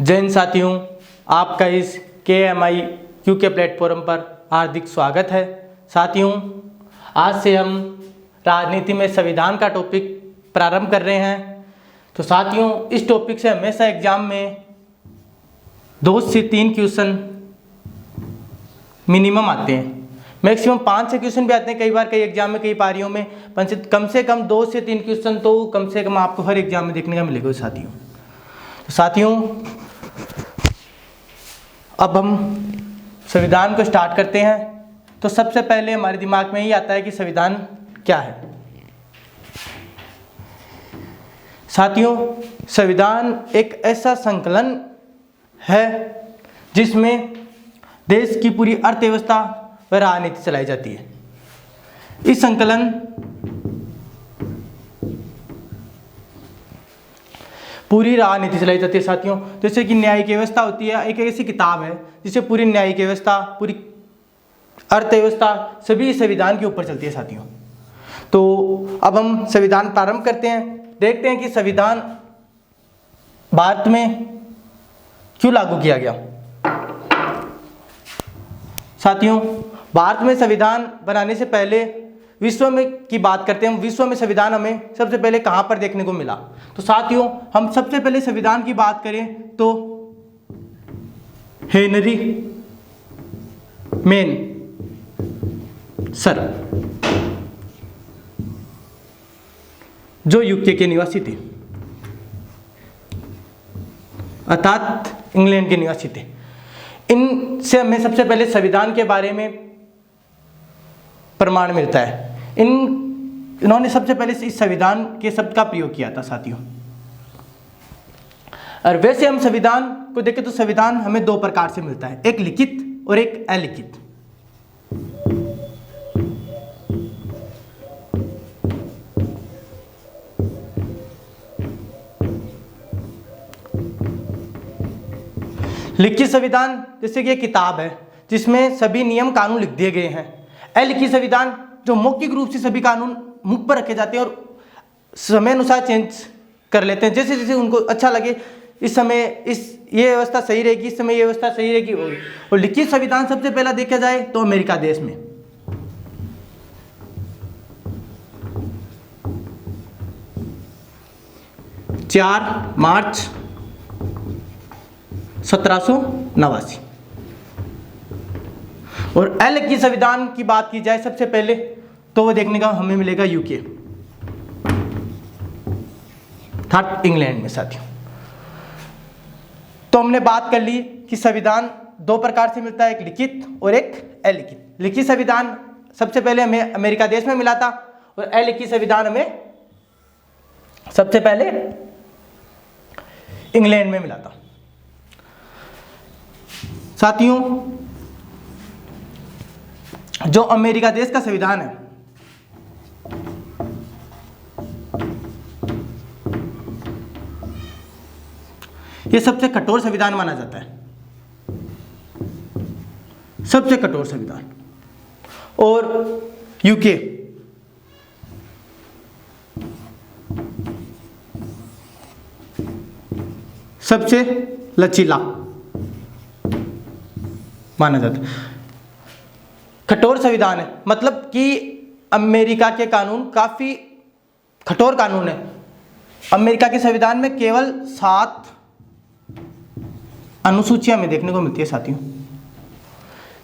जय हिंद साथियों, आपका इस KMI के प्लेटफॉर्म पर हार्दिक स्वागत है। साथियों, आज से हम राजनीति में संविधान का टॉपिक प्रारंभ कर रहे हैं। तो साथियों, इस टॉपिक से हमेशा एग्जाम में 2 से 3 क्वेश्चन मिनिमम आते हैं। मैक्सिमम 5 से क्वेश्चन भी आते हैं कई बार, कई एग्जाम में, कई पारियों में। कम से कम 2 से 3 क्वेश्चन तो कम से कम आपको हर एग्जाम में देखने का मिलेगा साथियों। अब हम संविधान को स्टार्ट करते हैं। तो सबसे पहले हमारे दिमाग में यही आता है कि संविधान क्या है। साथियों, संविधान एक ऐसा संकलन है जिसमें देश की पूरी अर्थव्यवस्था व राजनीति चलाई जाती है। इस संकलन पूरी राजनीति चलाई जाती है साथियों। जैसे कि न्यायिक व्यवस्था होती है, एक ऐसी किताब है जिसे पूरी न्यायिक व्यवस्था, पूरी अर्थव्यवस्था सभी संविधान के ऊपर चलती है साथियों। तो अब हम संविधान प्रारंभ करते हैं। देखते हैं कि संविधान भारत में क्यों लागू किया गया। साथियों, भारत में संविधान बनाने से पहले विश्व में की बात करते हैं। विश्व में संविधान हमें सबसे पहले कहां पर देखने को मिला। तो साथियों, हम सबसे पहले संविधान की बात करें तो हेनरी मेन सर, जो यूके के निवासी थे, अर्थात इंग्लैंड के निवासी थे। इनसे हमें सबसे पहले संविधान के बारे में प्रमाण मिलता है। इन्होंने सबसे पहले इस संविधान के शब्द का प्रयोग किया था साथियों। और वैसे हम संविधान को देखें तो संविधान हमें 2 प्रकार से मिलता है, एक लिखित और एक अलिखित। लिखित संविधान जैसे कि एक किताब है जिसमें सभी नियम कानून लिख दिए गए हैं। अलिखित संविधान जो मौखिक रूप से सभी कानून मुख पर रखे जाते हैं और समय अनुसार चेंज कर लेते हैं, जैसे जैसे उनको अच्छा लगे। इस समय ये व्यवस्था सही रहेगी, इस समय ये व्यवस्था सही रहेगी। और लिखित संविधान सबसे पहला देखा जाए तो अमेरिका देश में 4 मार्च 1789। और अलिखित संविधान की बात की जाए सबसे पहले तो वो देखने का हमें मिलेगा यूके, अर्थात इंग्लैंड में साथियों। तो हमने बात कर ली कि संविधान 2 प्रकार से मिलता है, एक लिखित और एक अलिखित। लिखित संविधान सबसे पहले हमें अमेरिका देश में मिला था और अलिखित संविधान हमें सबसे पहले इंग्लैंड में मिला था साथियों। जो अमेरिका देश का संविधान है, यह सबसे कठोर संविधान माना जाता है, सबसे कठोर संविधान। और यूके सबसे लचीला माना जाता है। कठोर संविधान है मतलब कि अमेरिका के कानून काफी कठोर कानून है। अमेरिका के संविधान में केवल 7 अनुसूचियां हमें देखने को मिलती है साथियों।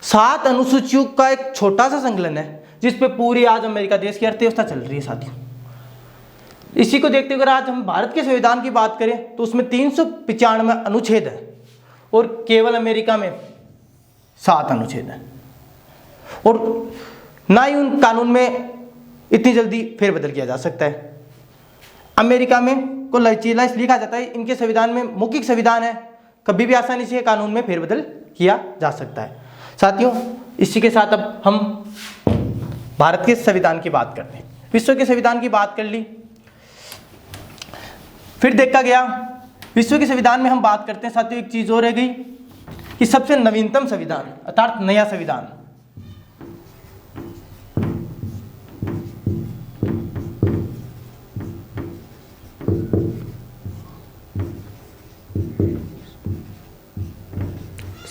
7 अनुसूचियों का एक छोटा सा संकलन है जिस पे पूरी आज अमेरिका देश की अर्थव्यवस्था चल रही है साथियों। इसी को देखते हुए अगर आज हम भारत के संविधान की बात करें तो उसमें 395 अनुच्छेद है और केवल अमेरिका में 7 अनुच्छेद है। और ना ही उन कानून में इतनी जल्दी फेरबदल किया जा सकता है। अमेरिका में को लचीला इसलिए कहा जाता है, इनके संविधान में मौखिक संविधान है, कभी भी आसानी से कानून में फेरबदल किया जा सकता है साथियों। इसी के साथ अब हम भारत के संविधान की बात करते हैं। विश्व के संविधान की बात कर ली, फिर देखा गया विश्व के संविधान में हम बात करते हैं साथियों। एक चीज और रह गई कि सबसे नवीनतम संविधान अर्थात नया संविधान।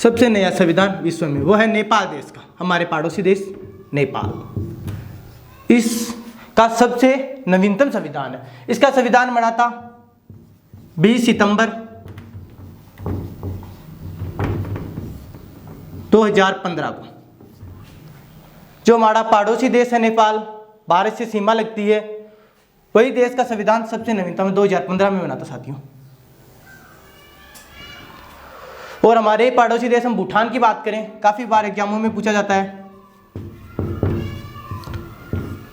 सबसे नया संविधान विश्व में, वो है नेपाल देश का, हमारे पड़ोसी देश नेपाल। इसका सबसे नवीनतम संविधान है। इसका संविधान बना था 20 सितंबर 2015 को। जो हमारा पड़ोसी देश है नेपाल, भारत से सीमा लगती है, वही देश का संविधान सबसे नवीनतम 2015 में बना था साथियों। और हमारे पड़ोसी देश, हम भूटान की बात करें, काफी बार एग्जामों में पूछा जाता है,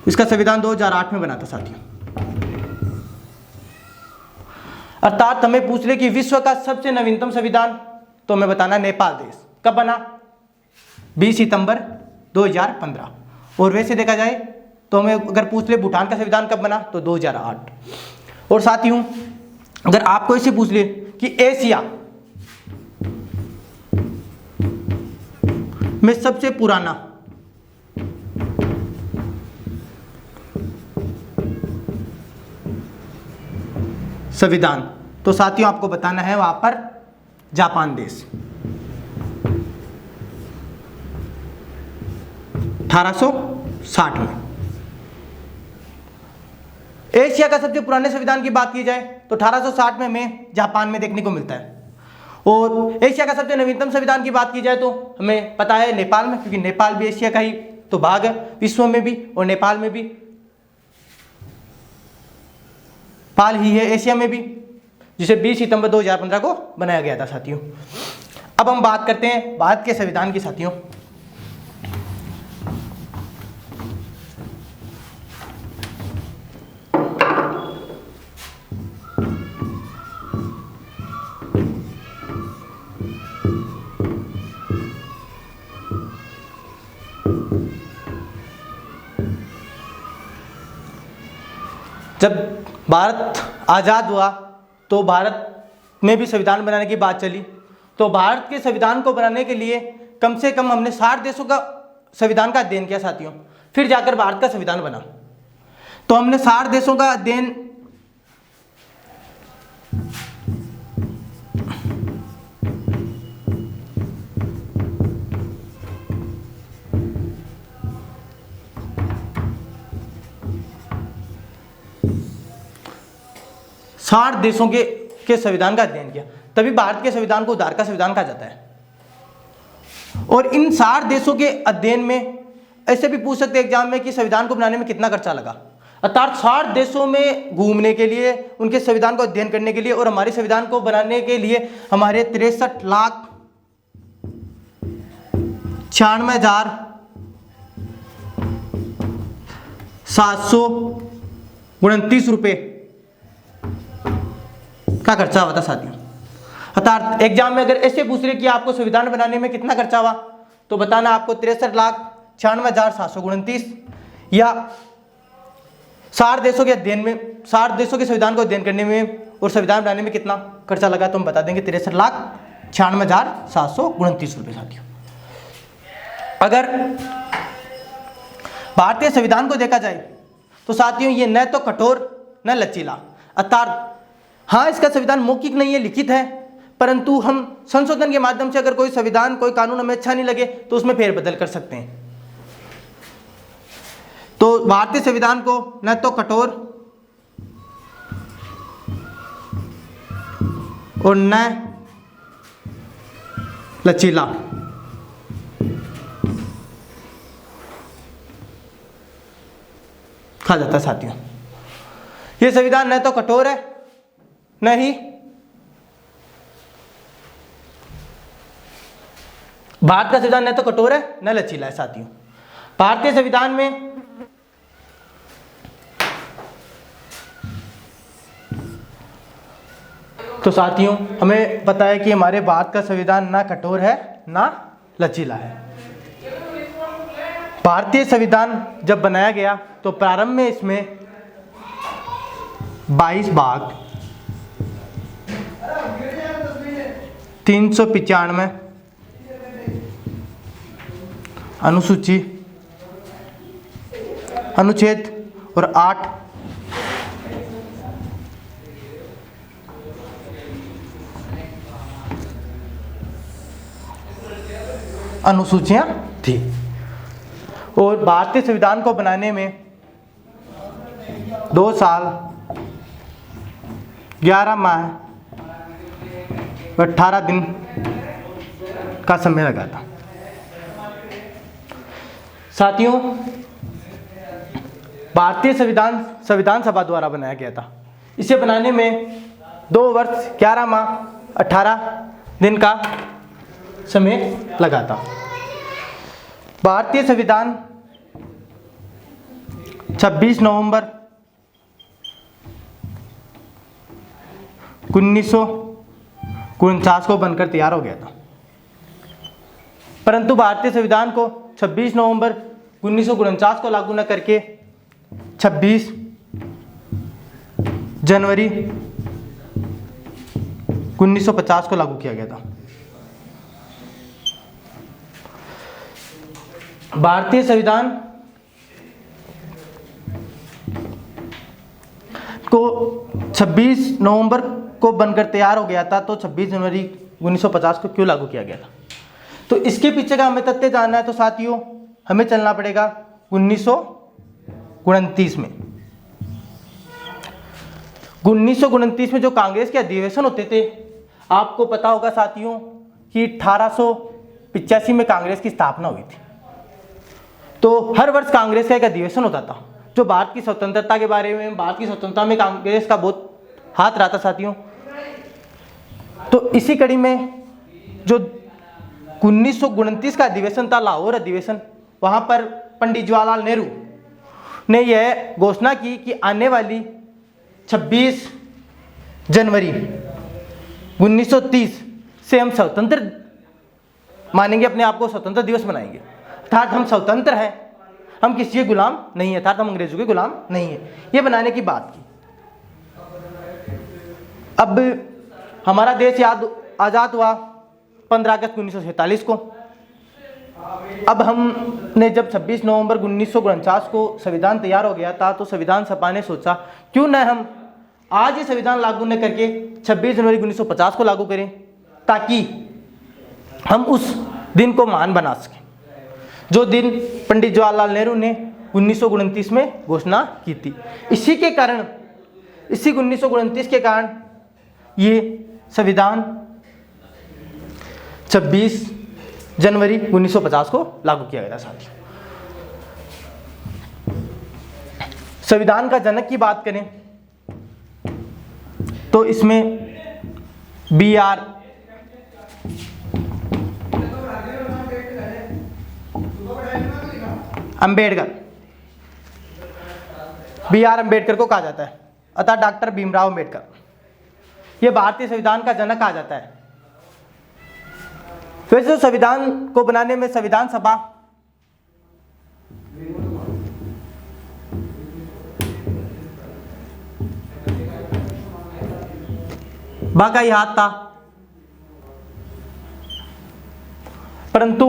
इसका संविधान 2008 में बना था साथियों। अर्थात हमें पूछ ले कि विश्व का सबसे नवीनतम संविधान, तो हमें बताना नेपाल देश कब बना, 20 सितंबर 2015। और वैसे देखा जाए तो हमें अगर पूछ ले भूटान का संविधान कब बना, तो 2008। और साथियों अगर आपको इसे पूछ ले कि एशिया में सबसे पुराना संविधान, तो साथियों आपको बताना है वहां पर जापान देश, 1860 में। एशिया का सबसे पुराने संविधान की बात की जाए तो 1860 में हमें जापान में देखने को मिलता है। और एशिया का सबसे नवीनतम संविधान की बात की जाए तो हमें पता है नेपाल में, क्योंकि नेपाल भी एशिया का ही तो भाग है, विश्व में भी और नेपाल में भी, नेपाल ही है एशिया में भी, जिसे 20 सितंबर 2015 को बनाया गया था साथियों। अब हम बात करते हैं भारत के संविधान की साथियों। जब भारत आज़ाद हुआ तो भारत में भी संविधान बनाने की बात चली, तो भारत के संविधान को बनाने के लिए कम से कम हमने 60 देशों का संविधान का अध्ययन किया साथियों, फिर जाकर भारत का संविधान बना। तो हमने 60 देशों का अध्ययन साठ देशों के संविधान का अध्ययन किया, तभी भारत के संविधान को उधार का संविधान कहा जाता है। और इन 60 देशों के अध्ययन में ऐसे भी पूछ सकते हैं एग्जाम में कि संविधान को बनाने में कितना खर्चा लगा। अर्थात 60 देशों में घूमने के लिए, उनके संविधान को अध्ययन करने के लिए और हमारे संविधान को बनाने के लिए हमारे 63,96,729 रुपये का खर्चा हुआ था साथियों। अर्थात एग्जाम में अगर ऐसे पूछ रहे कि आपको संविधान बनाने में कितना खर्चा हुआ, तो बताना आपको 63,96,729 या 60 देशों के अध्ययन में, 60 देशों के संविधान को अध्ययन करने में और संविधान बनाने में कितना खर्चा लगा, तो हम बता देंगे 63,96,729 रुपये साथियों। अगर भारतीय संविधान को देखा जाए तो साथियों ये न तो कठोर न लचीला, अर्थात हाँ इसका संविधान मौखिक नहीं है, लिखित है, परंतु हम संशोधन के माध्यम से अगर कोई संविधान, कोई कानून हमें अच्छा नहीं लगे तो उसमें फेरबदल कर सकते हैं। तो भारतीय संविधान को न तो कठोर और न लचीला कहा जाता है साथियों। ये संविधान न तो कठोर है न ही भारत का संविधान न तो कठोर है न लचीला है साथियों। भारतीय संविधान में तो साथियों हमें पता है कि हमारे भारत का संविधान ना कठोर है ना लचीला है। भारतीय संविधान जब बनाया गया तो प्रारंभ में इसमें 22 भाग 395 अनुसूची, अनुच्छेद और 8 अनुच्छेद अनुसूचियां थी। और भारतीय संविधान को बनाने में 2 साल 11 माह 18 दिन का समय लगा था। साथियों, भारतीय संविधान सभा द्वारा बनाया गया था। इसे बनाने में 2 वर्ष 11 माह 18 दिन का समय लगा था। भारतीय संविधान 26 नवंबर 1949 को बनकर तैयार हो गया था। परंतु भारतीय संविधान को 26 नवंबर 1949 को लागू न करके 26 जनवरी 1950 को लागू किया गया था। भारतीय संविधान को 26 नवंबर को बनकर तैयार हो गया था, तो 26 जनवरी 1950 को क्यों लागू किया गया था? तो इसके पीछे का हमें तथ्य जानना है। तो साथियों, हमें चलना पड़ेगा 1929 में। 1929 में जो कांग्रेस के अधिवेशन होते थे, आपको पता होगा साथियों कि 1885 में कांग्रेस की स्थापना हुई थी। तो हर वर्ष कांग्रेस का एक अधिवेशन होता था, जो भारत की स्वतंत्रता के बारे में, भारत की स्वतंत्रता में कांग्रेस का बहुत हाथ रहा था साथियों। तो इसी कड़ी में जो 1929 का अधिवेशन था, लाहौर अधिवेशन, वहां पर पंडित जवाहरलाल नेहरू ने यह घोषणा की कि आने वाली 26 जनवरी 1930 से हम स्वतंत्र मानेंगे, अपने आप को स्वतंत्र दिवस मनाएंगे। अर्थात हम स्वतंत्र हैं, हम किसी के गुलाम नहीं है, अर्थात हम अंग्रेजों के गुलाम नहीं है। ये बनाने की बात की। अब हमारा देश आज़ाद हुआ 15 अगस्त 1947 को। अब हमने जब 26 नवंबर 1949 को संविधान तैयार हो गया था, तो संविधान सभा ने सोचा क्यों न हम आज ही संविधान लागू न करके 26 जनवरी 1950 को लागू करें, ताकि हम उस दिन को महान बना सकें, जो दिन पंडित जवाहरलाल नेहरू ने 1929 में घोषणा की थी। इसी 1929 के कारण ये संविधान 26 जनवरी 1950 को लागू किया गया था। साथियों, संविधान का जनक की बात करें तो इसमें BR अम्बेडकर को कहा जाता है, अतः डॉक्टर भीमराव अम्बेडकर, यह भारतीय संविधान का जनक कहा जाता है। वैसे संविधान को बनाने में संविधान सभा बाकाई हाथ था, परंतु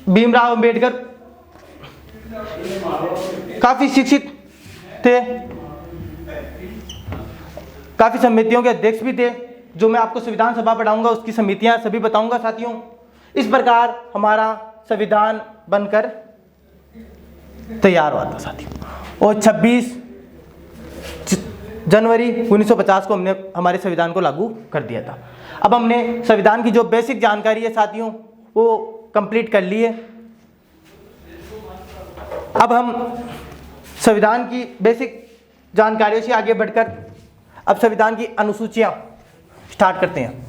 भीमराव अम्बेडकर काफी शिक्षित थे, काफी समितियों के अध्यक्ष भी थे, जो मैं आपको संविधान सभा पढ़ाऊंगा उसकी समितियां सभी बताऊंगा साथियों। इस प्रकार हमारा संविधान बनकर तैयार हुआ था साथियों, और 26 जनवरी 1950 को हमने हमारे संविधान को लागू कर दिया था। अब हमने संविधान की जो बेसिक जानकारी है साथियों वो कंप्लीट कर ली है। अब हम संविधान की बेसिक जानकारियों से आगे बढ़कर अब संविधान की अनुसूचियां स्टार्ट करते हैं।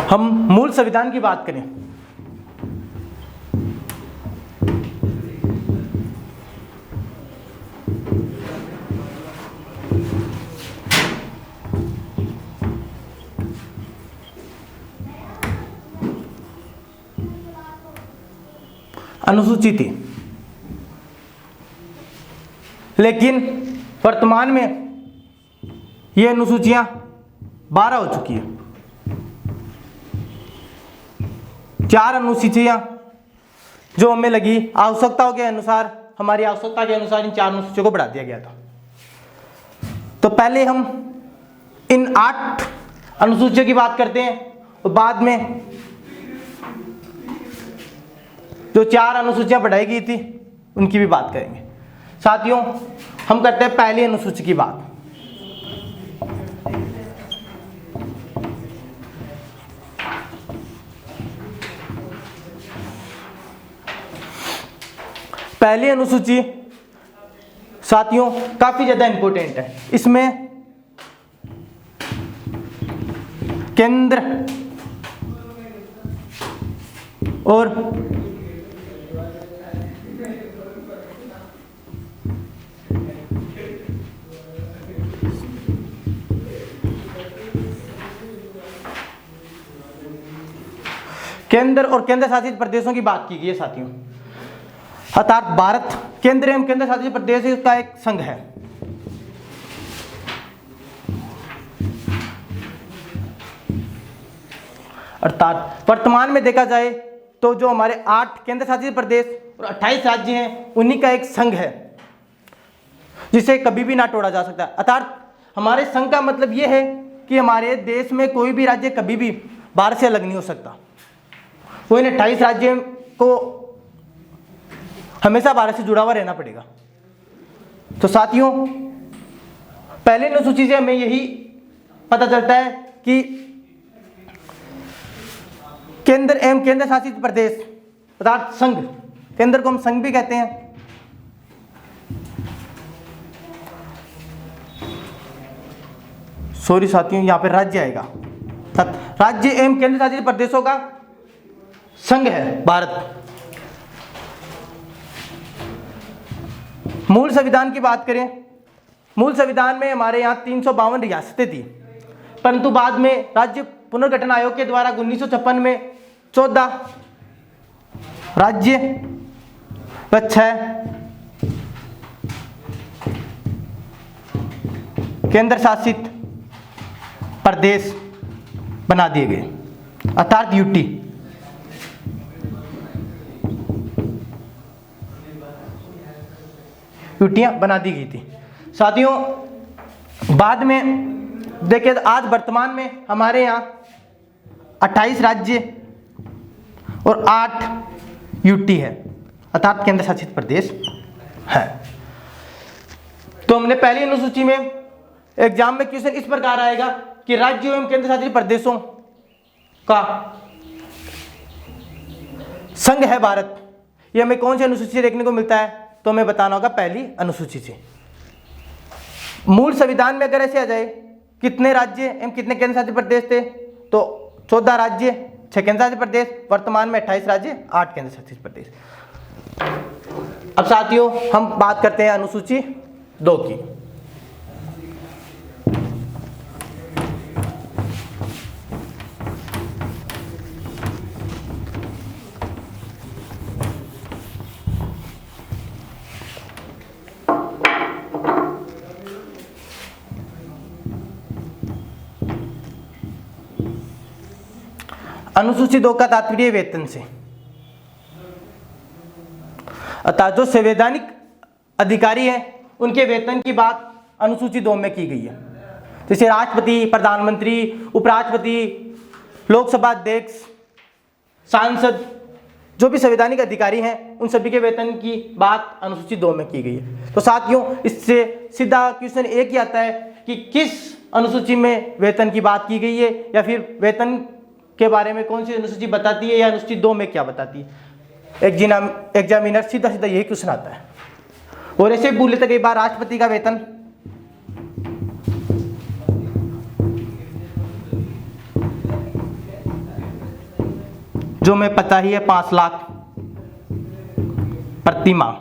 हम मूल संविधान की बात करें अनुसूची थी, लेकिन वर्तमान में ये अनुसूचियां 12 हो चुकी है। 4 अनुसूचियां जो हमें लगी, आवश्यकताओं के अनुसार, हमारी आवश्यकता के अनुसार इन 4 अनुसूचियों को बढ़ा दिया गया था। तो पहले हम इन 8 अनुसूचियों की बात करते हैं और बाद में जो 4 अनुसूचियां बढ़ाई गई थी उनकी भी बात करेंगे। साथियों, हम करते हैं पहली अनुसूची की बात। पहली अनुसूची साथियों काफी ज्यादा इंपॉर्टेंट है। इसमें केंद्र और केंद्र शासित प्रदेशों की बात की गई है साथियों। अर्थात भारत केंद्र एवं केंद्र शासित प्रदेश का एक संघ है। अर्थात वर्तमान में देखा जाए तो जो हमारे 8 केंद्र शासित प्रदेश और 28 राज्य हैं उन्हीं का एक संघ है जिसे कभी भी ना तोड़ा जा सकता। अर्थात हमारे संघ का मतलब यह है कि हमारे देश में कोई भी राज्य कभी भी भारत से अलग नहीं हो सकता। वो इन 28 राज्यों को हमेशा भारत से जुड़ा हुआ रहना पड़ेगा। तो साथियों, पहले अनुसूची से हमें यही पता चलता है कि केंद्र एवं केंद्र शासित प्रदेश अर्थात संघ, केंद्र को हम संघ भी कहते हैं, सॉरी साथियों, यहां पे राज्य आएगा। राज्य एवं केंद्र शासित प्रदेशों का संघ है भारत। मूल संविधान की बात करें, मूल संविधान में हमारे यहाँ 352 रियासतें थी, परंतु बाद में राज्य पुनर्गठन आयोग के द्वारा 1956 में 14 राज्य व 6 केंद्र शासित प्रदेश बना दिए गए, अर्थात यूटियां बना दी गई थी। साथियों, बाद में देखिए आज वर्तमान में हमारे यहाँ 28 राज्य और 8 यूटी है, अर्थात केंद्र शासित प्रदेश है। तो हमने पहली अनुसूची में एग्जाम में क्वेश्चन इस प्रकार आएगा कि राज्यों एवं केंद्र शासित प्रदेशों का संघ है भारत। ये हमें कौन सी अनुसूची से देखने को मिलता है? तो हमें बताना होगा पहली अनुसूची से। मूल संविधान में अगर ऐसे आ जाए कितने राज्य एवं कितने केंद्र शासित प्रदेश थे, तो 14 राज्य, 6 केंद्र शासित प्रदेश, वर्तमान में 28 राज्य, 8 केंद्र शासित प्रदेश। अब साथियों, हम बात करते हैं अनुसूची 2 की। अनुसूची 2 का तात्पर्य वेतन से, अर्थात जो संवैधानिक अधिकारी हैं उनके वेतन की बात अनुसूची 2 में की गई है। जैसे राष्ट्रपति, प्रधानमंत्री, उपराष्ट्रपति, लोकसभा अध्यक्ष, सांसद, जो भी संवैधानिक अधिकारी हैं उन सभी के वेतन की बात अनुसूची 2 में की गई है। तो साथियों, इससे सीधा क्वेश्चन एक ही आता है कि किस अनुसूची में वेतन की बात की गई है, या फिर वेतन के बारे में कौन सी अनुसूची बताती है, या अनुसूची 2 में क्या बताती है। एग्जामिनर सीधा सीधा यही क्वेश्चन आता है। और ऐसे पूछ लेते कई बार राष्ट्रपति का वेतन जो हमें पता ही है 5 लाख प्रति माह।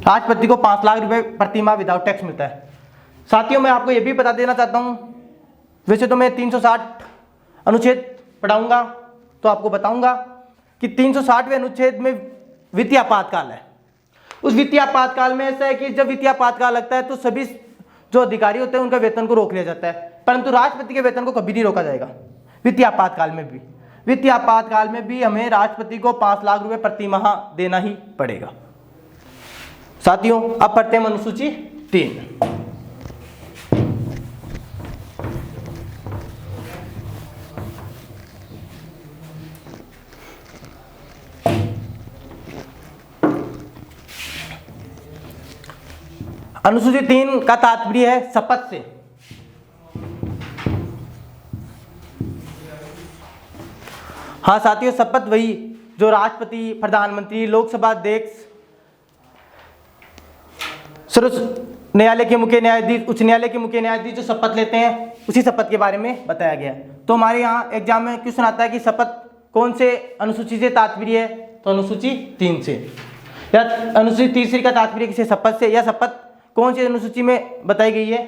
राष्ट्रपति को 5 लाख रुपए प्रति माह विदाउट टैक्स मिलता है। साथियों, मैं आपको यह भी बता देना चाहता हूं, वैसे तो मैं 360 अनुच्छेद पढ़ाऊंगा तो आपको बताऊंगा कि 360वें अनुच्छेद में वित्तीय आपातकाल है। उस वित्तीय आपातकाल में ऐसा है कि जब वित्तीय आपातकाल लगता है तो सभी जो अधिकारी होते हैं उनका वेतन को रोक लिया जाता है, परंतु राष्ट्रपति के वेतन को कभी नहीं रोका जाएगा। वित्तीय आपातकाल में भी हमें राष्ट्रपति को 5 लाख रुपए प्रति माह देना ही पड़ेगा। साथियों अब पढ़ते हैं अनुसूची 3। अनुसूची 3 का तात्पर्य है शपथ से। हाँ साथियों, शपथ वही जो राष्ट्रपति, प्रधानमंत्री, लोकसभा अध्यक्ष, सर्वोच्च न्यायालय के मुख्य न्यायाधीश, उच्च न्यायालय के मुख्य न्यायाधीश जो शपथ लेते हैं, उसी शपथ के बारे में बताया गया है। तो हमारे यहाँ एग्जाम में क्वेश्चन आता है कि शपथ कौन से अनुसूची से तात्पर्य है, तो अनुसूची 3 से, या अनुसूची 3 का तात्पर्य किसी शपथ से, या शपथ कौन सी अनुसूची में बताई गई है,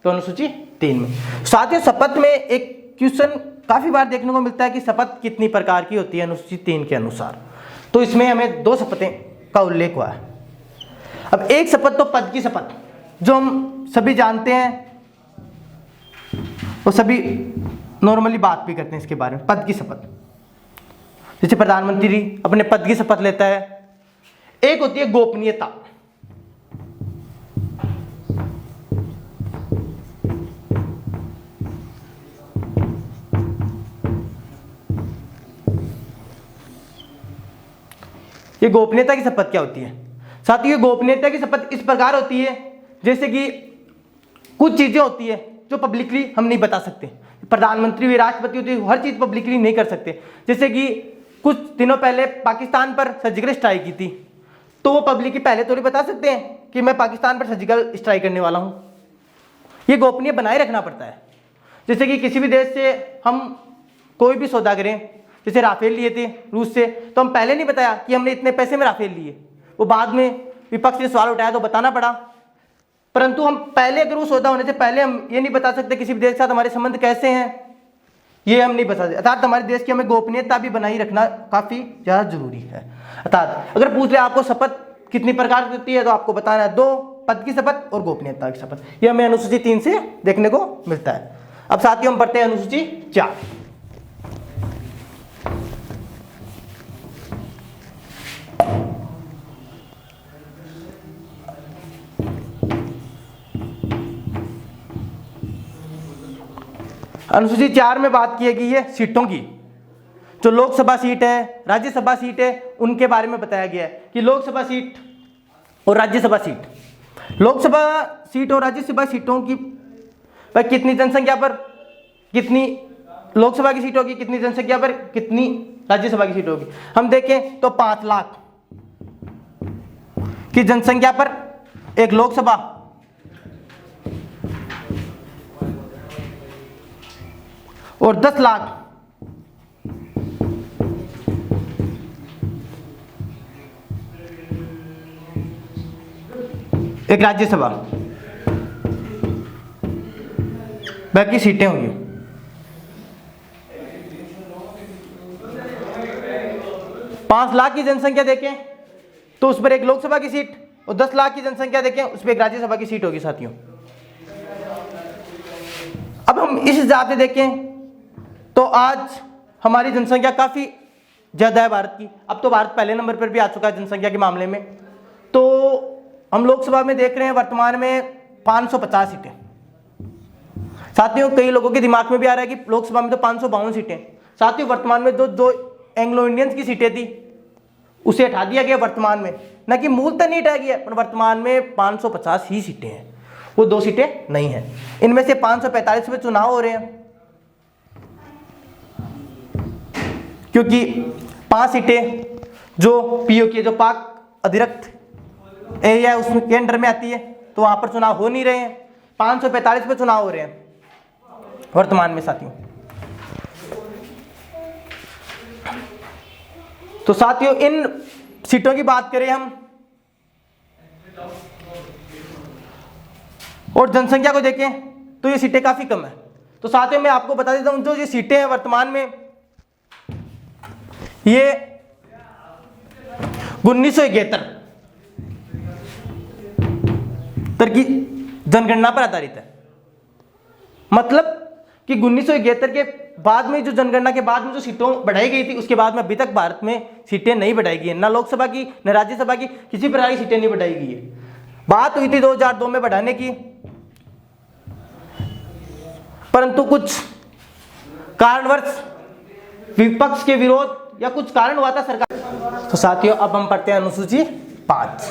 तो अनुसूची 3 में। साथियों शपथ में एक क्वेश्चन काफी बार देखने को मिलता है कि शपथ कितनी प्रकार की होती है अनुसूची 3 के अनुसार। तो इसमें हमें 2 शपथें का उल्लेख हुआ है। अब एक शपथ तो पद की शपथ जो हम सभी जानते हैं, वो सभी नॉर्मली बात भी करते हैं इसके बारे में, पद की शपथ, जैसे प्रधानमंत्री अपने पद की शपथ लेता है। एक होती है गोपनीयता। ये गोपनीयता की शपथ क्या होती है साथियों? ये गोपनीयता की शपथ इस प्रकार होती है जैसे कि कुछ चीजें होती है जो पब्लिकली हम नहीं बता सकते। प्रधानमंत्री भी, राष्ट्रपति होती है, हर चीज पब्लिकली नहीं कर सकते। जैसे कि कुछ दिनों पहले पाकिस्तान पर सर्जिकल स्ट्राइक की थी, तो वो पब्लिकली पहले थोड़ी बता सकते हैं कि मैं पाकिस्तान पर सर्जिकल स्ट्राइक करने वाला हूं। ये गोपनीय बनाए रखना पड़ता है। जैसे कि किसी भी देश से हम कोई भी सौदा करें, जैसे राफेल लिए थे रूस से, तो हम पहले नहीं बताया कि हमने इतने पैसे में राफेल लिए, वो बाद में विपक्ष ने सवाल उठाया तो बताना पड़ा। परंतु हम पहले, अगर वो सौदा होने से पहले हम ये नहीं बता सकते किसी भी देश के साथ हमारे संबंध कैसे हैं, ये हम नहीं बता सकते। अर्थात हमारे देश की हमें गोपनीयता भी बनाई रखना काफी ज्यादा जरूरी है। अर्थात अगर पूछ ले आपको शपथ कितनी प्रकार की होती है, तो आपको बताना है 2, पद की शपथ और गोपनीयता की शपथ। ये हमें अनुसूची 3 से देखने को मिलता है। अब साथियों हम पढ़ते हैं अनुसूची 4। अनुसूची 4 में बात की गई है सीटों की। जो लोकसभा सीट है, राज्यसभा सीट है, उनके बारे में बताया गया है कि लोकसभा सीट और राज्यसभा सीट, लोकसभा सीट और राज्यसभा सीटों की कितनी जनसंख्या पर कितनी लोकसभा की सीट होगी, कितनी जनसंख्या पर कितनी राज्यसभा की सीट होगी। हम देखें तो 5 लाख की जनसंख्या पर एक लोकसभा और 10 लाख एक राज्यसभा, बाकी सीटें होंगी। पांच लाख की जनसंख्या देखें तो उस पर एक लोकसभा की सीट, और 10 लाख की जनसंख्या देखें उस पर एक राज्यसभा की सीट होगी साथियों। अब हम इस हिसाब से देखें तो आज हमारी जनसंख्या काफी ज्यादा है भारत की। अब तो भारत पहले नंबर पर भी आ चुका है जनसंख्या के मामले में। तो हम लोकसभा में देख रहे हैं वर्तमान में 550 सीटें। साथियों कई लोगों के दिमाग में भी आ रहा है कि लोकसभा में तो 552 सीटें। साथियों वर्तमान में जो एंग्लो इंडियंस की सीटें थी उसे हटा दिया गया वर्तमान में, न कि मूलतः नहीं हटाया गया, पर वर्तमान में 550 ही सीटें हैं, वो 2 सीटें नहीं हैं। इनमें से 545 में चुनाव हो रहे हैं, क्योंकि 5 सीटें जो पीओके, जो पाक अधिकृत एरिया है उसके अंडर में आती है, तो वहां पर चुनाव हो नहीं रहे हैं। 545 पे चुनाव हो रहे हैं वर्तमान में साथियों। तो साथियों इन सीटों की बात करें हम और जनसंख्या को देखें तो ये सीटें काफी कम है। तो साथियों मैं आपको बता देता हूं जो ये सीटें हैं वर्तमान में, ये 1971 की जनगणना पर आधारित है। मतलब कि 1971 के बाद में जो जनगणना के बाद में जो सीटों बढ़ाई गई थी, उसके बाद में अभी तक भारत में सीटें नहीं बढ़ाई गई है, ना लोकसभा की न राज्यसभा की, किसी प्रकार की सीटें नहीं बढ़ाई गई है। बात हुई थी 2002 में बढ़ाने की, परंतु कुछ कारणवश विपक्ष के विरोध या कुछ कारण हुआ था सरकार। तो साथियों अब हम पढ़ते हैं अनुसूची 5।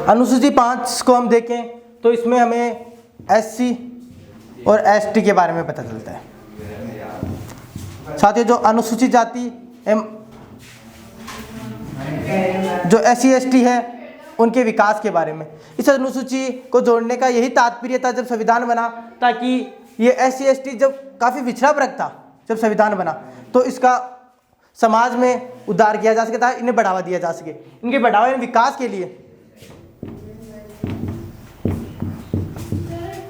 अनुसूची 5 को हम देखें तो इसमें हमें SC और ST के बारे में पता चलता है। साथियों जो अनुसूचित जाति जो SC ST है उनके विकास के बारे में, इस अनुसूची को जोड़ने का यही तात्पर्य था जब संविधान बना, ताकि ये SC ST जब काफ़ी पिछड़ा वर्ग था, जब संविधान बना तो इसका समाज में उद्धार किया जा सके था, इन्हें बढ़ावा दिया जा सके। इनके बढ़ावा एवं विकास के लिए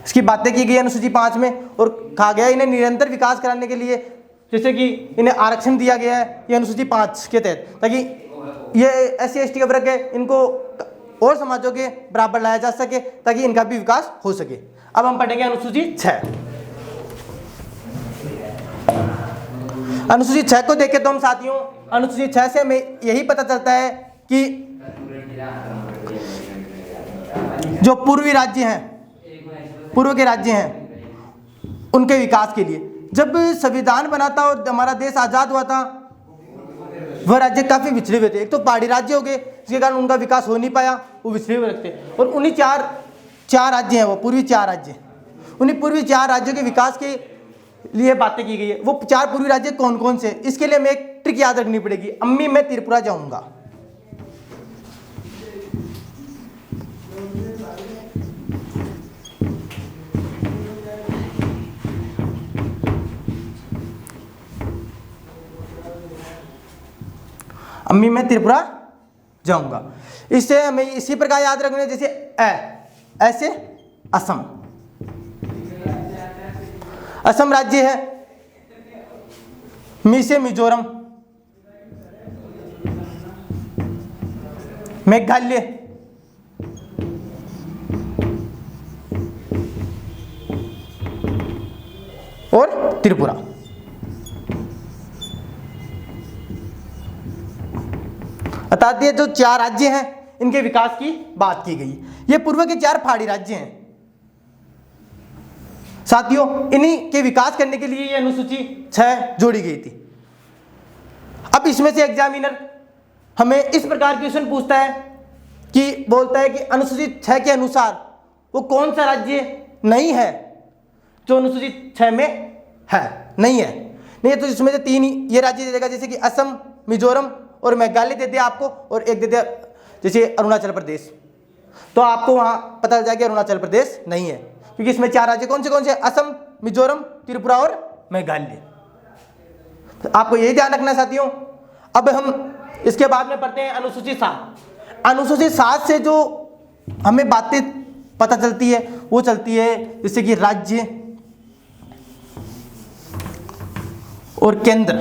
इसकी बातें की गई अनुसूची 5 में, और कहा गया इन्हें निरंतर विकास कराने के लिए, जैसे कि इन्हें आरक्षण दिया गया है ये अनुसूची 5 के तहत, ताकि ये SC ST का वर्ग है इनको और समाजों के बराबर लाया जा सके, ताकि इनका भी विकास हो सके। अब हम पढ़ेंगे अनुसूची 6। अनुसूची 6 को देखें तो हम साथियों अनुसूची 6 से हमें यही पता चलता है कि जो पूर्वी राज्य हैं, पूर्व के राज्य हैं, उनके विकास के लिए जब संविधान बना था और हमारा देश आज़ाद हुआ था, वह राज्य काफ़ी पिछड़े हुए थे। एक तो पहाड़ी राज्य हो गए जिसके कारण उनका विकास हो नहीं पाया, वो पिछड़े हुए थे, और उन्हीं चार राज्य हैं, वो पूर्वी 4 राज्य, उन्हीं पूर्वी 4 राज्यों के विकास के लिए बातें की गई है। वो 4 पूर्वी राज्य कौन कौन से, इसके लिए हमें एक ट्रिक याद रखनी पड़ेगी। अम्मी मैं त्रिपुरा जाऊंगा, अम्मी मैं त्रिपुरा जाऊंगा। इससे हमें इसी प्रकार याद रखना है, जैसे ऐसे असम, असम राज्य है, मी से मिजोरम, मेघालय, और त्रिपुरा। अर्थात ये जो 4 राज्य हैं इनके विकास की बात की गई। ये पूर्व के 4 पहाड़ी राज्य हैं साथियों, इन्हीं के विकास करने के लिए ये अनुसूची 6 जोड़ी गई थी। अब इसमें से एग्जामिनर हमें इस प्रकार क्वेश्चन पूछता है कि बोलता है कि अनुसूची 6 के अनुसार वो कौन सा राज्य नहीं है जो अनुसूची 6 में है, नहीं है, नहीं है तो इसमें से 3 ये राज्य दे देगा, जैसे कि असम, मिजोरम और मेघालय दे दिया आपको, और एक दे दिया जैसे अरुणाचल प्रदेश, तो आपको वहां पता चल जाएगा अरुणाचल प्रदेश नहीं है, क्योंकि इसमें 4 राज्य कौन से असम, मिजोरम, त्रिपुरा और मेघालय। तो आपको यही ध्यान रखना है साथियों। अब हम इसके बाद में पढ़ते हैं अनुसूची 7। अनुसूची 7 से जो हमें बातें पता चलती है वो चलती है जैसे कि राज्य और केंद्र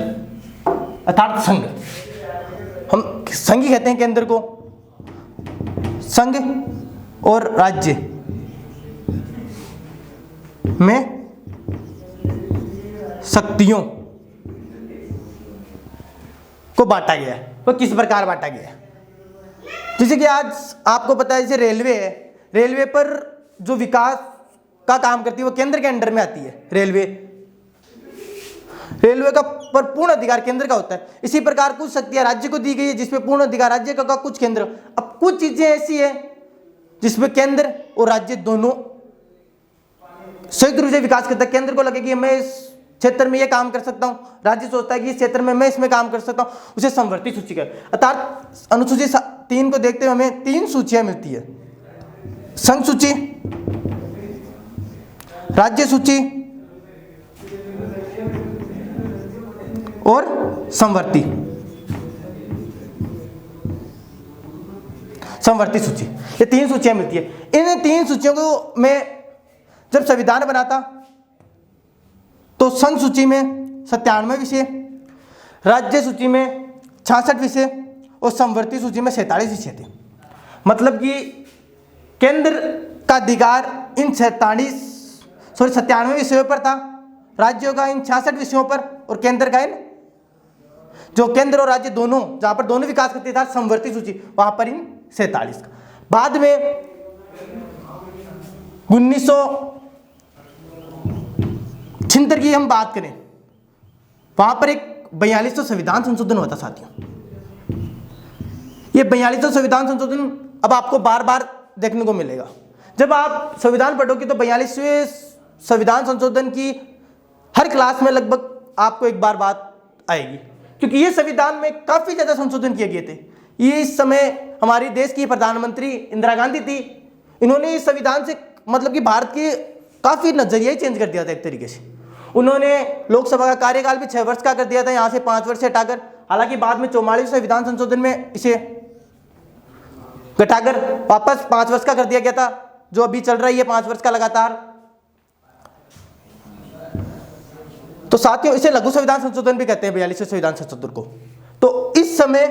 अर्थात संघ, हम संघ ही कहते हैं केंद्र को, संघ और राज्य में शक्तियों को बांटा गया है। वो किस प्रकार बांटा गया है, जैसे कि आज आपको पता है जैसे रेलवे है, रेलवे पर जो विकास का काम करती है वो केंद्र के अंडर में आती है। रेलवे का पर पूर्ण अधिकार केंद्र का होता है। इसी प्रकार कुछ शक्तियां राज्य को दी गई है जिसपे पूर्ण अधिकार राज्य का कुछ केंद्र। अब कुछ चीजें ऐसी है जिसमें केंद्र और राज्य दोनों संयुक्त रूप से विकास करता है। केंद्र को लगे कि मैं इस क्षेत्र में ये काम कर सकता हूं, राज्य सोचता है कि इस क्षेत्र में मैं इसमें काम कर सकता हूं, उसे समवर्ती सूची कहते हैं। अर्थात अनुसूची 3 को देखते हुए हमें 3 सूचियां मिलती है, संघ सूची, राज्य सूची और समवर्ती सूची। ये 3 सूचियां मिलती है। इन 3 सूचियों को में जब संविधान बना था तो संघ सूची में 97 विषय, राज्य सूची में 66 विषय और समवर्ती सूची में 47 विषय थे। मतलब कि केंद्र का अधिकार इन 97 विषयों पर था, राज्यों का इन 66 विषयों पर और केंद्र का इन, जो केंद्र और राज्य दोनों, जहां पर दोनों विकास करते था, समवर्ती सूची, वहां पर इन 47 का। बाद में 1976 की हम बात करें, वहां पर एक 42वां संविधान संशोधन हुआ था साथियों। ये 42वां संविधान संशोधन अब आपको बार बार देखने को मिलेगा। जब आप संविधान पढ़ोगे तो 42वें संविधान संशोधन की हर क्लास में लगभग आपको एक बार बात आएगी, क्योंकि ये संविधान में काफी ज्यादा संशोधन किए गए थे। ये इस समय हमारी देश की प्रधानमंत्री इंदिरा गांधी थी, इन्होंने इस संविधान से मतलब कि भारत की काफी नजरिया ही चेंज कर दिया था एक तरीके से। उन्होंने लोकसभा का कार्यकाल भी 6 वर्ष का कर दिया था, यहां से 5 वर्ष से हटाकर। हालांकि बाद में 44वें संविधान संशोधन में इसे घटाकर वापस 5 वर्ष का कर दिया गया था, जो अभी चल रहा है 5 वर्ष का लगातार। तो साथियों इसे लघु संविधान संशोधन भी कहते हैं 42वें संविधान संशोधन को। तो इस समय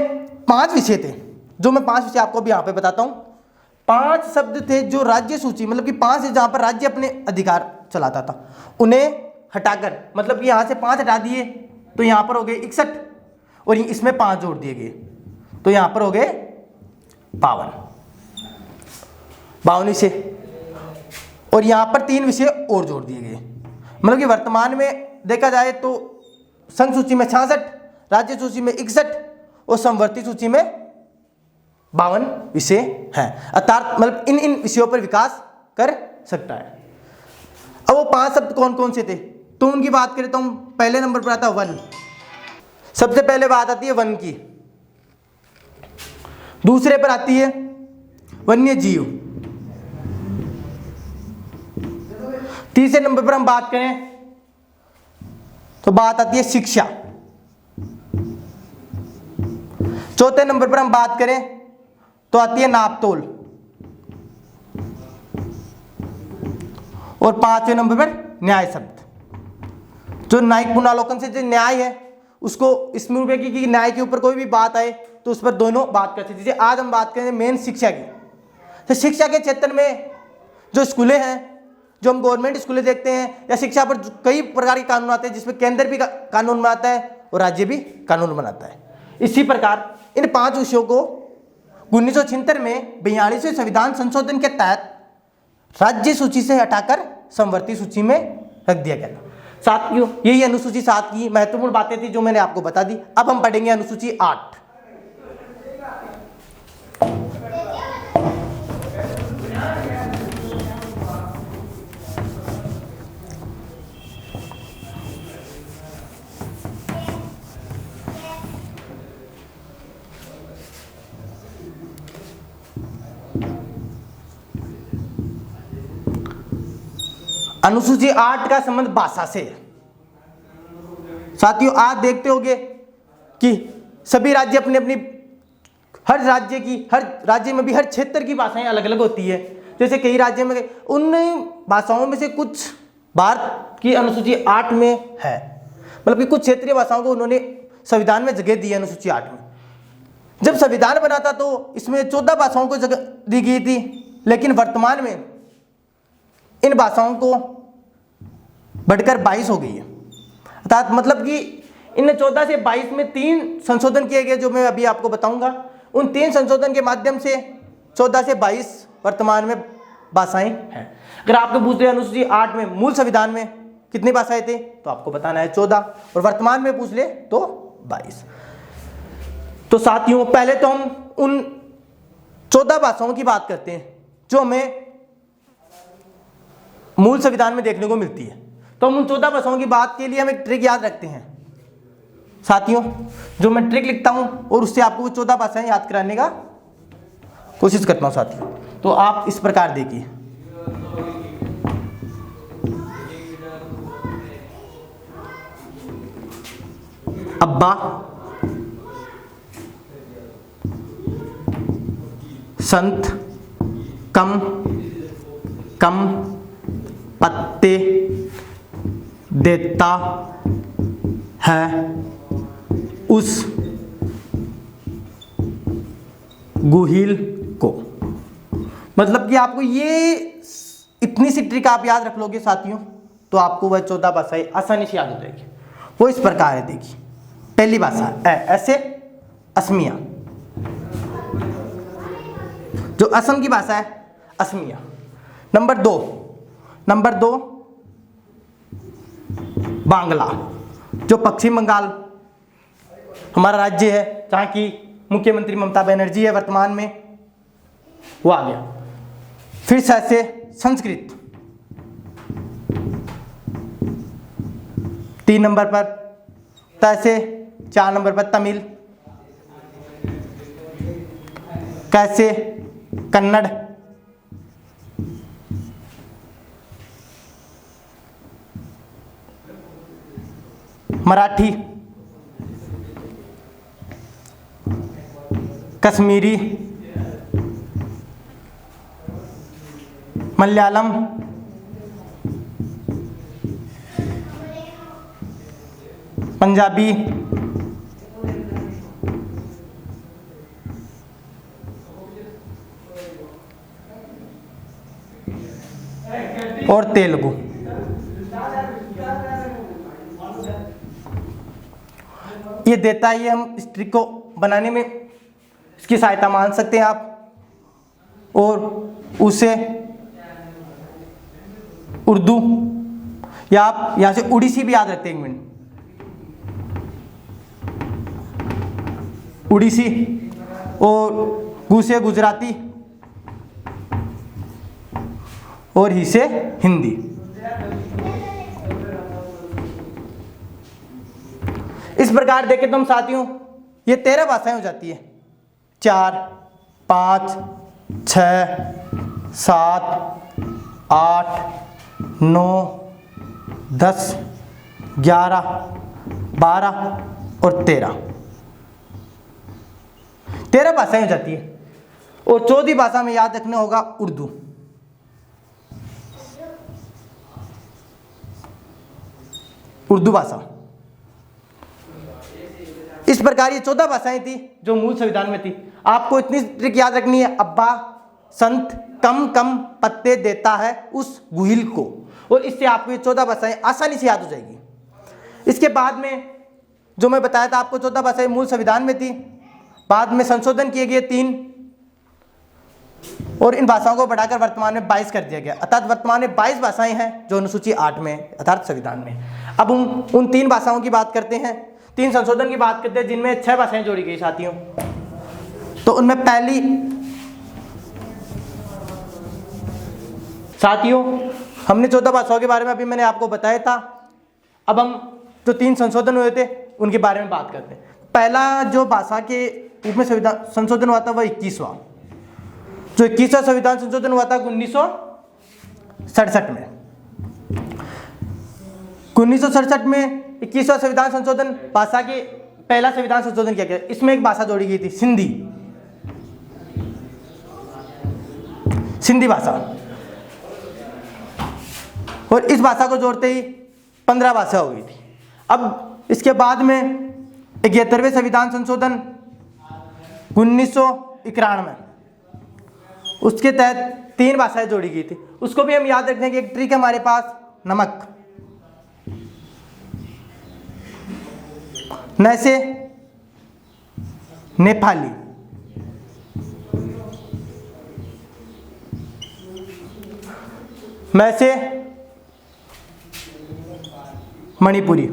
5 विषय थे, जो मैं 5 विषय आपको भी यहां पे बताता हूं। 5 शब्द थे जो राज्य सूची, मतलब कि 5 है जहां पर राज्य अपने अधिकार चलाता था, उन्हें हटाकर, मतलब कि यहां से 5 हटा दिए तो यहां पर हो गए 61, और इसमें 5 जोड़ दिए गए तो यहां पर हो गए 52 विषय, और यहां पर 3 विषय और जोड़ दिए गए। मतलब कि वर्तमान में देखा जाए तो संघ सूची में 66, राज्य सूची में 61 और समवर्ती सूची में 52 विषय हैं। अर्थात मतलब इन विषयों पर विकास कर सकता है। अब वो 5 शब्द कौन कौन से थे तो उनकी बात करें तो हम पहले नंबर पर आता है वन। सबसे पहले बात आती है वन की। दूसरे पर आती है वन्य जीव। तीसरे नंबर पर हम बात करें तो बात आती है शिक्षा। चौथे नंबर पर हम बात करें तो आती है नापतोल, और 5वें नंबर पर न्याय शब्द। जो न्यायिक पुनरावलोकन से जो न्याय है उसको इसमें रूपये की न्याय के ऊपर कोई भी बात आए तो उस पर दोनों बात करते हैं। जैसे आज हम बात करें मेन शिक्षा की, तो शिक्षा के क्षेत्र में जो स्कूलें हैं, जो हम गवर्नमेंट स्कूलें देखते हैं, या शिक्षा पर कई प्रकार के कानून आते हैं, जिसमें केंद्र भी कानून बनाता है और राज्य भी कानून बनाता है। इसी प्रकार इन 5 विषयों को 1976 में 42वें संविधान संशोधन के तहत राज्य सूची से हटाकर समवर्ती सूची में रख दिया गया था। साथियों यही अनुसूची 7 की महत्वपूर्ण बातें थी जो मैंने आपको बता दी। अब हम पढ़ेंगे अनुसूची 8। अनुसूची 8 का संबंध भाषा से है। साथियों आज देखते होंगे कि सभी राज्य अपनी अपनी, हर राज्य में भी हर क्षेत्र की भाषाएं अलग अलग होती है। जैसे कई राज्यों में उन भाषाओं में से कुछ भारत की अनुसूची 8 में है, मतलब कि कुछ क्षेत्रीय भाषाओं को उन्होंने संविधान में जगह दी है अनुसूची 8 में। जब संविधान बना था तो इसमें 14 भाषाओं को जगह दी गई थी, लेकिन वर्तमान में इन भाषाओं को बढ़कर 22 हो गई है। अर्थात मतलब कि इन 14 से 22 में 3 संशोधन किए गए, जो मैं अभी आपको बताऊंगा। उन 3 संशोधन के माध्यम से 14 से 22 वर्तमान में भाषाएं हैं। अगर आपको पूछ रहे अनुसूची 8 में मूल संविधान में कितनी भाषाएं थे तो आपको बताना है 14, और वर्तमान में पूछ ले तो 22। तो साथियों पहले तो हम उन 14 भाषाओं की बात करते हैं जो हमें मूल संविधान में देखने को मिलती है। तो हम उन 14 भाषाओं की बात के लिए हम एक ट्रिक याद रखते हैं साथियों, जो मैं ट्रिक लिखता हूं और उससे आपको वो 14 भाषाएं याद कराने का कोशिश करता हूं साथियों। तो आप इस प्रकार देखिए, अब्बा, संत, कम, कम, पत्ते, देता है, उस, गुहिल को। मतलब कि आपको ये इतनी सी ट्रिक आप याद रख लोगे साथियों तो आपको वह 14 भाषाएं आसानी से याद हो जाएगी। वो इस प्रकार है, देखिए पहली भाषा ऐसे असमिया, जो असम की भाषा है असमिया। नंबर दो बांग्ला, जो पश्चिम बंगाल हमारा राज्य है, जहाँ की मुख्यमंत्री ममता बनर्जी है वर्तमान में, वो आ गया। फिर से संस्कृत, 3 नंबर पर, तैसे 4 नंबर पर तमिल, कैसे कन्नड़, मराठी, कश्मीरी, मलयालम, पंजाबी, और तेलुगु। ये देता ही हम इस ट्रिक को बनाने में इसकी सहायता मान सकते हैं आप, और उसे उर्दू या आप यहां से उड़ीसी भी याद रखते हैं। 1 मिनट, उड़ीसी और गुसे गुजराती और ही से हिंदी। इस प्रकार देखें तो हम साथियों ये 13 भाषाएं हो जाती है। 4, 5, 6, 7, 8, 9, 10, 11, 12 और 13 भाषाएं हो जाती है। और 14वीं भाषा में याद रखना होगा उर्दू। उर्दू भाषा। इस प्रकार ये 14 भाषाएं थी जो मूल संविधान में थी। आपको इतनी ट्रिक याद रखनी है, अब्बा संत कम कम पत्ते देता है उस गुहिल को, और इससे आपको ये 14 भाषाएं आसानी से याद हो जाएगी। इसके बाद में जो मैं बताया था आपको 14 भाषाएं मूल संविधान में थी, बाद में संशोधन किए गए 3, और इन भाषाओं को बढ़ाकर वर्तमान में 22 कर दिया गया। अर्थात वर्तमान में 22 भाषाएं हैं जो अनुसूची 8 में अर्थात संविधान में। अब उन 3 भाषाओं की बात करते हैं, 3 संशोधन की बात करते हैं जिनमें 6 भाषाएं जोड़ी गई साथियों। तो उनमें पहली साथियों हमने 14 भाषाओं के बारे में अभी मैंने आपको बताया था। अब हम जो 3 संशोधन हुए थे उनके बारे में बात करते हैं। पहला जो भाषा के रूप में संविधान संशोधन हुआ था वह 21वां, जो 21वां संविधान संशोधन हुआ था 1967 में। 1967 में 21वां संविधान संशोधन भाषा के पहला संविधान संशोधन किया गया। इसमें एक भाषा जोड़ी गई थी, सिंधी भाषा, और इस भाषा को जोड़ते ही 15 भाषा हो गई थी। अब इसके बाद में 71वें संविधान संशोधन 1991, उसके तहत 3 भाषाएं जोड़ी गई थी। उसको भी हम याद रखने की एक ट्रिक है हमारे पास, नमक, नैसे नेपाली, मैसे मणिपुरी,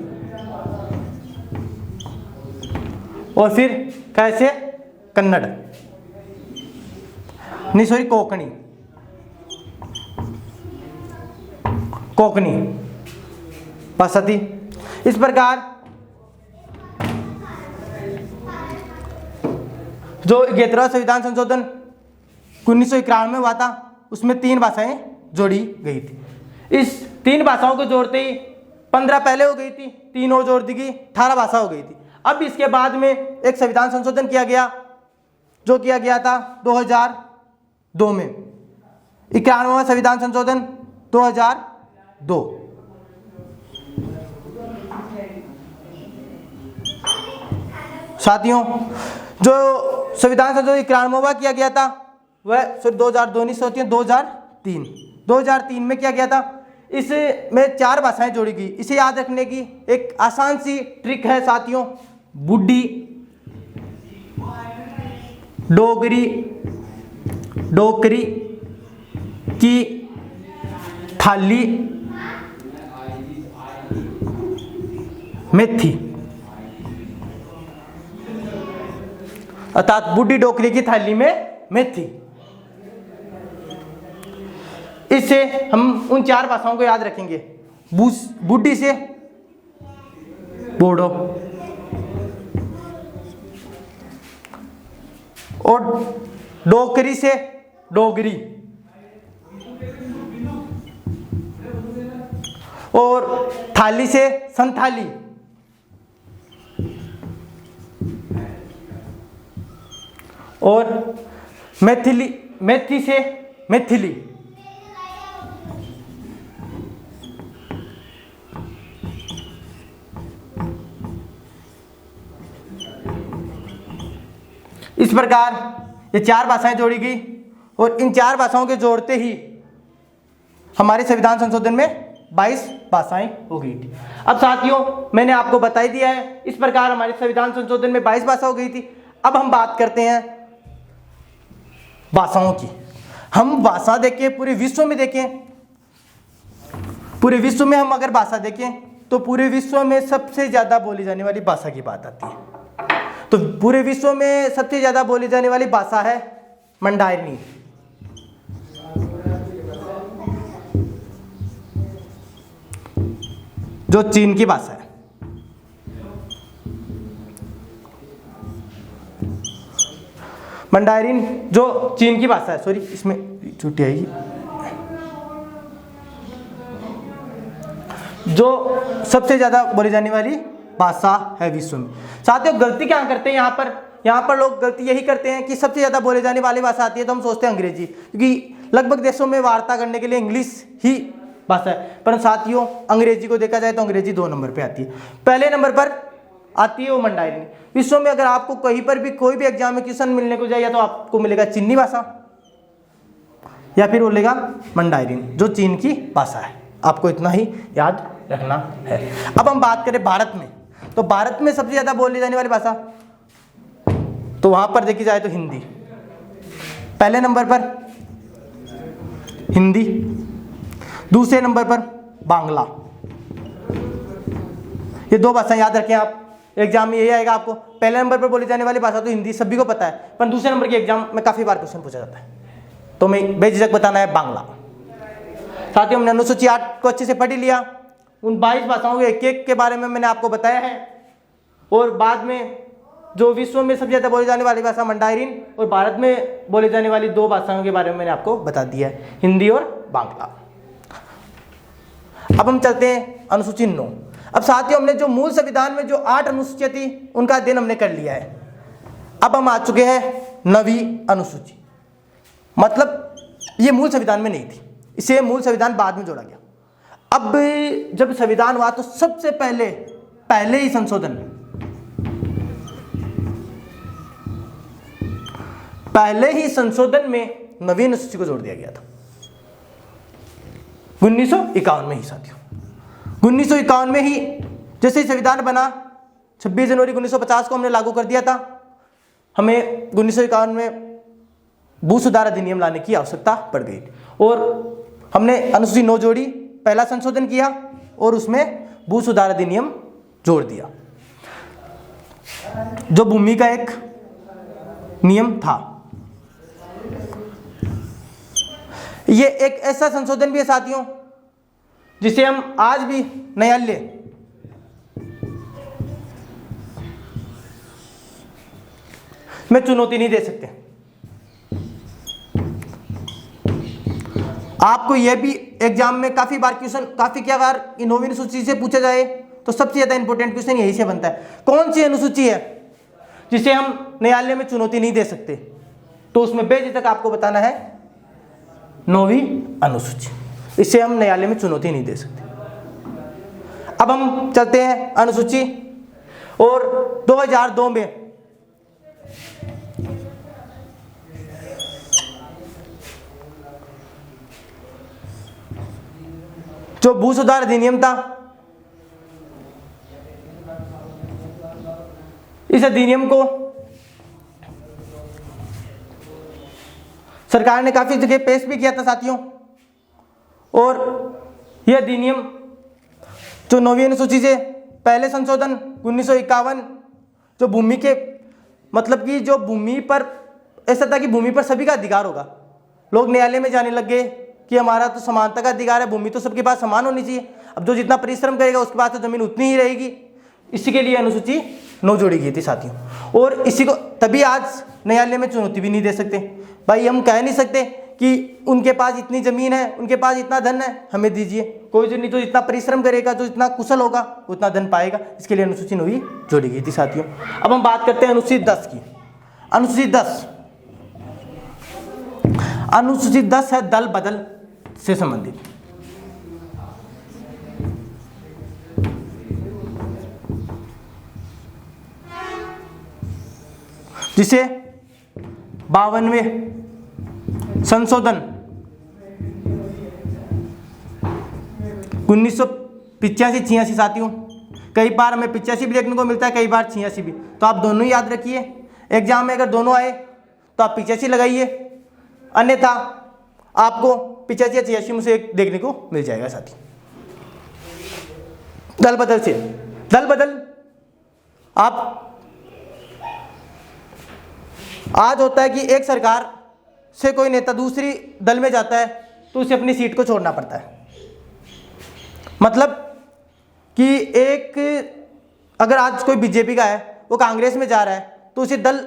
और फिर कैसे कन्नड़, नहीं सॉरी कोंकणी भाषा थी। इस प्रकार जो 11वां संविधान संशोधन 1991 में हुआ था उसमें 3 भाषाएं जोड़ी गई थी। इस 3 भाषाओं को जोड़ते ही 15 पहले हो गई थी, 3 और जोड़ दी गई, 18 भाषा हो गई थी। अब इसके बाद में एक संविधान संशोधन किया गया, जो किया गया था 2002 में, 91वां संविधान संशोधन 2002। साथियों जो संविधान संशोधन 91वां किया गया था वह 2002 नहीं होती है, 2003 में किया गया था। इसमें 4 भाषाएं जोड़ी गई। इसे याद रखने की एक आसान सी ट्रिक है साथियों, बुड्डी, डोगरी, डोकरी की थाली, मेथी। अर्थात बुड्ढी डोकरी की थाली में मेथी। इससे हम उन 4 भाषाओं को याद रखेंगे। बुड्ढी से बोडो, और डोकरी से डोगरी, और थाली से संथाली, और मेथी से मैथिली। इस प्रकार ये 4 भाषाएं जोड़ी गई, और इन 4 भाषाओं के जोड़ते ही हमारे संविधान संशोधन में 22 भाषाएं हो गई थी। अब साथियों मैंने आपको बता ही दिया है, इस प्रकार हमारे संविधान संशोधन में 22 भाषा हो गई थी। अब हम बात करते हैं भाषाओं की। हम भाषा देखें, पूरे विश्व में देखें, पूरे विश्व में हम अगर भाषा देखें तो पूरे विश्व में सबसे ज्यादा बोली जाने वाली भाषा की बात आती है। तो पूरे विश्व में सबसे ज्यादा बोली जाने वाली भाषा है मंडारिनी। जो चीन की भाषा है। मंडारिन जो चीन की भाषा है, सॉरी इसमें छुट्टी आएगी, जो सबसे ज्यादा बोली जाने वाली भाषा है विश्व में। साथियों गलती क्या करते हैं यहाँ पर लोग गलती यही करते हैं कि सबसे ज्यादा बोले जाने वाली भाषा आती है तो हम सोचते हैं अंग्रेजी, क्योंकि लगभग देशों में वार्ता करने के लिए इंग्लिश ही भाषा है। पर साथियों अंग्रेजी को देखा जाए तो अंग्रेजी 2 नंबर पे आती है। पहले नंबर पर आती है वो मंडारिन। विश्व में अगर आपको कहीं पर भी कोई भी एग्जाम में क्वेश्चन मिलने को जाए, या तो आपको मिलेगा चीनी भाषा या फिर बोलेगा मंडारिन जो चीन की भाषा है। आपको इतना ही याद रखना है। अब हम बात करें भारत में, तो भारत में सबसे ज्यादा बोली जाने वाली भाषा तो वहां पर देखी जाए तो हिंदी पहले नंबर पर, हिंदी दूसरे नंबर पर बांग्ला। ये 2 भाषा याद रखें आप, एग्जाम में यही आएगा आपको। पहले नंबर पर बोली जाने वाली भाषा तो हिंदी सभी को पता है, पर दूसरे नंबर के एग्जाम में काफी बार क्वेश्चन पूछा जाता है, तो मैं बेझिझक बताना है बांग्ला। साथियों हमने अनुसूची 8 को अच्छे से पढ़ लिया। उन 22 भाषाओं के एक के बारे में मैंने आपको बताया है, और बाद में जो विश्व में सबसे ज्यादा बोली जाने वाली भाषा मंडारिन, और भारत में बोली जाने वाली 2 भाषाओं के बारे में मैंने आपको बता दिया है, हिंदी और बांग्ला। अब हम चलते हैं अनुसूची 9। अब साथियों हमने जो मूल संविधान में जो 8 अनुसूचियां थी उनका अध्ययन हमने कर लिया है। अब हम आ चुके हैं 9वीं अनुसूची, मतलब ये मूल संविधान में नहीं थी, इसे मूल संविधान बाद में जोड़ा गया। अब जब संविधान हुआ तो सबसे पहले ही संशोधन, में 9वीं अनुसूची को जोड़ दिया गया था 1951 में ही। साथियों 1951 में ही जैसे ही संविधान बना, 26 जनवरी 1950 को हमने लागू कर दिया था। हमें 1951 में भू सुधार अधिनियम लाने की आवश्यकता पड़ गई, और हमने अनुसूची 9 जोड़ी, पहला संशोधन किया और उसमें भू सुधार अधिनियम जोड़ दिया, जो भूमि का एक नियम था। ये एक ऐसा संशोधन भी है साथियों जिसे हम आज भी न्यायालय में चुनौती नहीं दे सकते। आपको यह भी एग्जाम में काफी बार क्वेश्चन, काफी क्या बार 9वीं अनुसूची से पूछा जाए तो सबसे ज्यादा इंपॉर्टेंट क्वेश्चन यही से बनता है, कौन सी अनुसूची है जिसे हम न्यायालय में चुनौती नहीं दे सकते, तो उसमें बेझिझक आपको बताना है 9वीं अनुसूची, इसे हम न्यायालय में चुनौती नहीं दे सकते। अब हम चलते हैं अनुसूची, और 2002 में जो भू सुधार अधिनियम था, इस अधिनियम को सरकार ने काफी जगह पेश भी किया था साथियों। और यह अधिनियम जो 9वीं अनुसूची से पहले संशोधन 1951, जो भूमि के मतलब कि जो भूमि पर ऐसा था कि भूमि पर सभी का अधिकार होगा। लोग न्यायालय में जाने लग गए कि हमारा तो समानता का अधिकार है, भूमि तो सबके पास समान होनी चाहिए। अब जो जितना परिश्रम करेगा उसके पास तो जमीन उतनी ही रहेगी। इसी के लिए अनुसूची 9 जोड़ी गई थी साथियों। और इसी को तभी आज न्यायालय में चुनौती भी नहीं दे सकते भाई, हम कह नहीं सकते कि उनके पास इतनी जमीन है, उनके पास इतना धन है, हमें दीजिए। कोई जो नहीं, जो इतना परिश्रम करेगा, जो इतना कुशल होगा उतना धन पाएगा। इसके लिए अनुसूची 9 जोड़ी गई थी साथियों। अब हम बात करते हैं अनुसूची 10 की। अनुसूची 10 है दल बदल से संबंधित। जिसे 52वें संशोधन 1985-86 साथियों। कई बार हमें 85 भी देखने को मिलता है, कई बार 86 भी। तो आप दोनों ही याद रखिए, एग्जाम में अगर दोनों आए तो आप 85 लगाइए, अन्यथा आपको 85 या 86 में से एक देखने को मिल जाएगा साथी। दल बदल से, दल बदल आप आज होता है कि एक सरकार से कोई नेता दूसरी दल में जाता है तो उसे अपनी सीट को छोड़ना पड़ता है। मतलब कि एक अगर आज कोई बीजेपी का है, वो कांग्रेस में जा रहा है, तो उसे दल,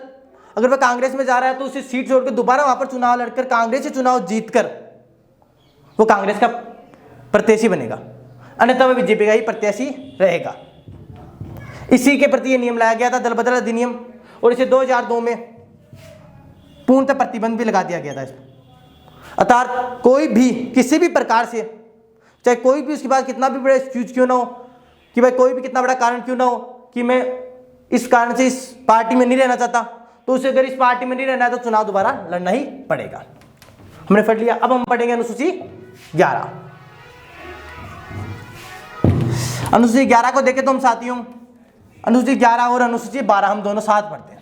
अगर वह कांग्रेस में जा रहा है तो उसे सीट छोड़कर दोबारा वहां पर चुनाव लड़कर कांग्रेस से चुनाव जीतकर वो कांग्रेस का प्रत्याशी बनेगा, अन्यथा वह बीजेपी का ही प्रत्याशी रहेगा। इसी के प्रति यह नियम लाया गया था, दल बदल अधिनियम। और इसे 2002 में पूर्णतः प्रतिबंध भी लगा दिया गया था इस पर। अर्थात कोई भी किसी भी प्रकार से, चाहे कोई भी उसके पास कितना भी बड़ा एक्सक्यूज क्यों ना हो, कि भाई कोई भी कितना बड़ा कारण क्यों ना हो कि मैं इस कारण से इस पार्टी में नहीं रहना चाहता, तो उसे अगर इस पार्टी में नहीं रहना है तो चुनाव दोबारा लड़ना ही पड़ेगा। हमने पढ़ लिया। अब हम पढ़ेंगे अनुसूची 11। अनुसूची 11 को देखें तो हम साथियों अनुसूची 11 और अनुसूची 12 हम दोनों साथ पढ़ते हैं।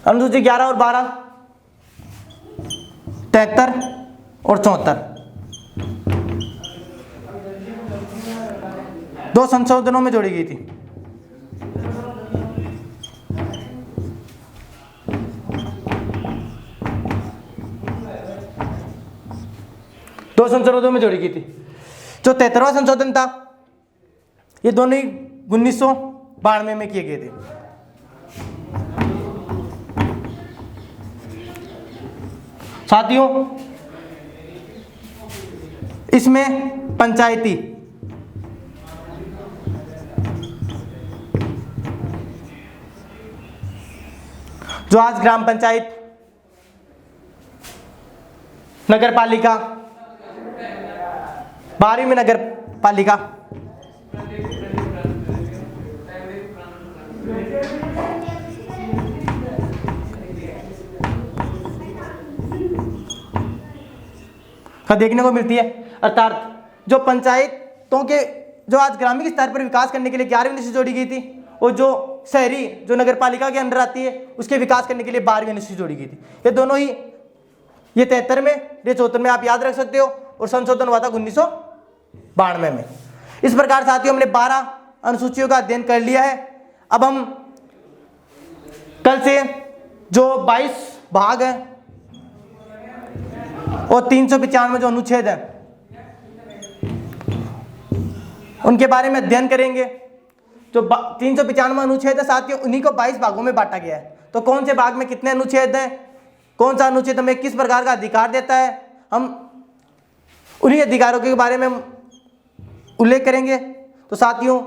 अनुसूची 11 और 12, 73 और 74 दो संशोधनों में जोड़ी गई थी। दो संशोधनों में जोड़ी गई थी। जो 73वां संशोधन था, ये दोनों ही 1992 में किए गए थे। साथियों इसमें पंचायती जो आज ग्राम पंचायत, नगर पालिका, 12वीं नगर पालिका, का देखने को मिलती है। अर्थात जो पंचायतों के जो आज ग्रामीण स्तर पर विकास करने के लिए 11वीं अनुसूची जोड़ी गई थी, और जो शहरी जो नगर पालिका के अंदर आती है उसके विकास करने के लिए 12वीं अनुसूची जोड़ी गई थी। ये दोनों ही, ये 73 में, ये 74 में आप याद रख सकते हो, और संशोधन हुआ था 1992 में। इस प्रकार साथियों हमने 12 अनुसूचियों का अध्ययन कर लिया है। अब हम कल से जो 22 भाग है और 395 जो अनुच्छेद है उनके बारे में अध्ययन करेंगे। जो 395 अनुच्छेद है साथियों, उन्हीं को 22 भागों में बांटा गया है। तो कौन से भाग में कितने अनुच्छेद हैं, कौन सा अनुच्छेद हमें किस प्रकार का अधिकार देता है, हम उन्हीं अधिकारों के बारे में उल्लेख करेंगे। तो साथियों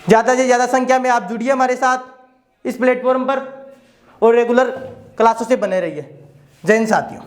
ज़्यादा से ज़्यादा संख्या में आप जुड़िए हमारे साथ इस प्लेटफॉर्म पर और रेगुलर क्लासों से बने रहिए। जय हिंद साथियों।